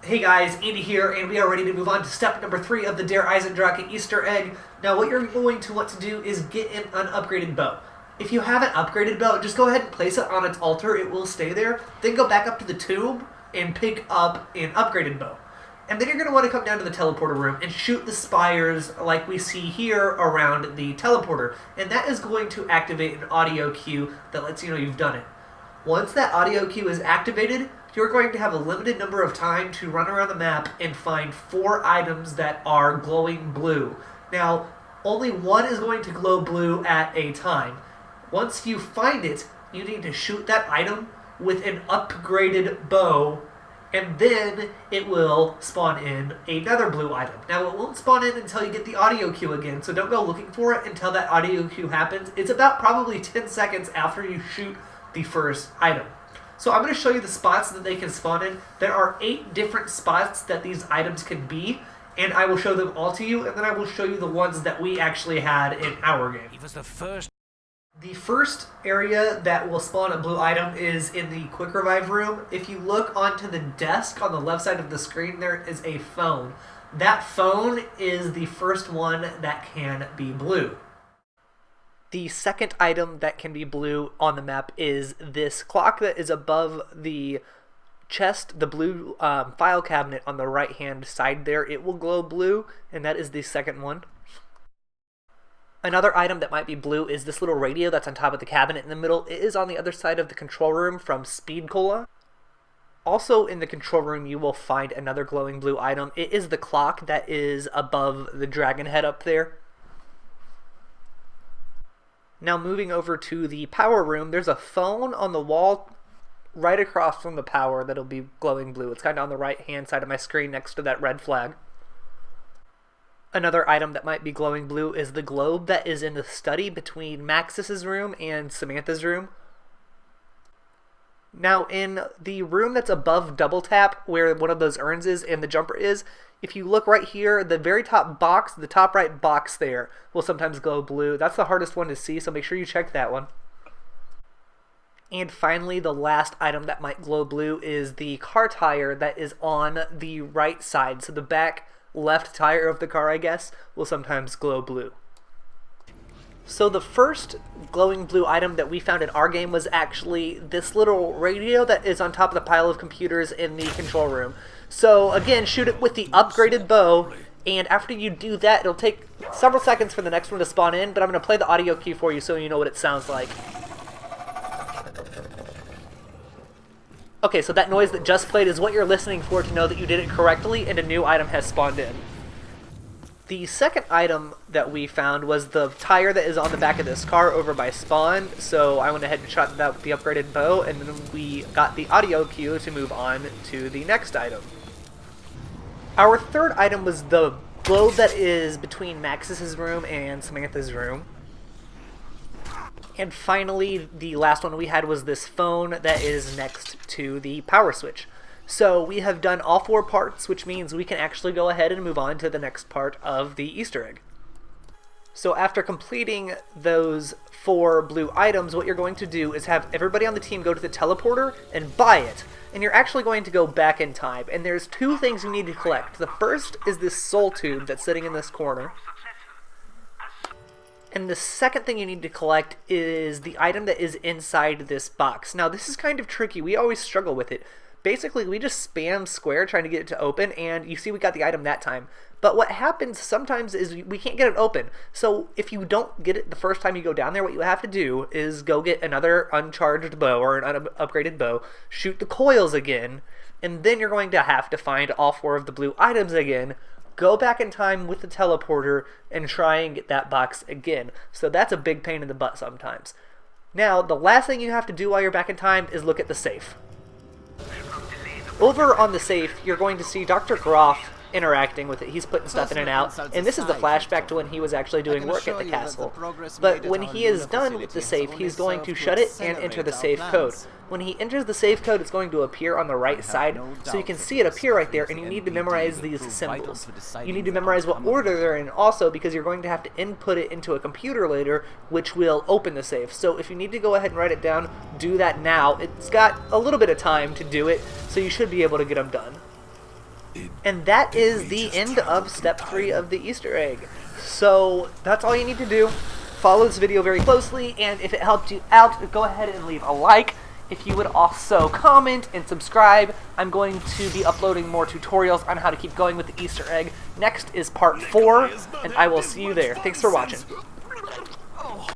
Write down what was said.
Hey guys, Andy here, and we are ready to move on to step number 3 of the Dare Eisendrache Easter egg. Now what you're going to want to do is get an upgraded bow. If you have an upgraded bow, just go ahead and place it on its altar, it will stay there. Then go back up to the tomb and pick up an upgraded bow. And then you're going to want to come down to the teleporter room and shoot the spires like we see here around the teleporter. And that is going to activate an audio cue that lets you know you've done it. Once that audio cue is activated, you're going to have a limited number of time to run around the map and find 4 items that are glowing blue. Now, only one is going to glow blue at a time. Once you find it, you need to shoot that item with an upgraded bow, and then it will spawn in another blue item. Now, it won't spawn in until you get the audio cue again, so don't go looking for it until that audio cue happens. It's about probably 10 seconds after you shoot the first item. So I'm going to show you the spots that they can spawn in. There are 8 different spots that these items can be, and I will show them all to you, and then I will show you the ones that we actually had in our game. He was the first. The first area that will spawn a blue item is in the quick revive room. If you look onto the desk on the left side of the screen, there is a phone. That phone is the first one that can be blue. The second item that can be blue on the map is this clock that is above the chest, the blue file cabinet on the right hand side there. It will glow blue, and that is the second one. Another item that might be blue is this little radio that's on top of the cabinet in the middle. It is on the other side of the control room from Speed Cola. Also in the control room you will find another glowing blue item. It is the clock that is above the dragon head up there. Now moving over to the power room, there's a phone on the wall right across from the power that'll be glowing blue. It's kind of on the right hand side of my screen next to that red flag. Another item that might be glowing blue is the globe that is in the study between Maxis's room and Samantha's room. Now in the room that's above double tap, where one of those urns is and the jumper is, if you look right here, the very top box, the top right box there, will sometimes glow blue. That's the hardest one to see, so make sure you check that one. And finally, the last item that might glow blue is the car tire that is on the right side. So the back left tire of the car, I guess, will sometimes glow blue. So the first glowing blue item that we found in our game was actually this little radio that is on top of the pile of computers in the control room. So again, shoot it with the upgraded bow, and after you do that, it'll take several seconds for the next one to spawn in, but I'm going to play the audio cue for you so you know what it sounds like. Okay, so that noise that just played is what you're listening for to know that you did it correctly and a new item has spawned in. The second item that we found was the tire that is on the back of this car over by spawn, so I went ahead and shot that with the upgraded bow, and then we got the audio cue to move on to the next item. Our third item was the globe that is between Maxis's room and Samantha's room. And finally, the last one we had was this phone that is next to the power switch. So we have done all 4 parts, which means we can actually go ahead and move on to the next part of the Easter egg. So after completing those 4 blue items, what you're going to do is have everybody on the team go to the teleporter and buy it. And you're actually going to go back in time. And there's 2 things you need to collect. The first is this soul tube that's sitting in this corner. And the second thing you need to collect is the item that is inside this box. Now this is kind of tricky. We always struggle with it. Basically, we just spam square trying to get it to open, and you see we got the item that time. But what happens sometimes is we can't get it open. So if you don't get it the first time you go down there, what you have to do is go get another uncharged bow or an upgraded bow, shoot the coils again, and then you're going to have to find all 4 of the blue items again, go back in time with the teleporter, and try and get that box again. So that's a big pain in the butt sometimes. Now, the last thing you have to do while you're back in time is look at the safe. Over on the safe, you're going to see Dr. Groff interacting with it. He's putting stuff in and out, and this is the flashback to when he was actually doing work at the castle. But when he is done with the safe, he's going to shut it and enter the safe code. When he enters the safe code, it's going to appear on the right side, so you can see it appear right there, and you need to memorize these symbols. You need to memorize what order they're in also, because you're going to have to input it into a computer later, which will open the safe. So if you need to go ahead and write it down, do that now. It's got a little bit of time to do it, so you should be able to get them done. And that is the end of step 3 of the Easter egg. So that's all you need to do. Follow this video very closely, and if it helped you out, go ahead and leave a like. If you would also comment and subscribe, I'm going to be uploading more tutorials on how to keep going with the Easter egg. Next is part 4, and I will see you there. Thanks for watching.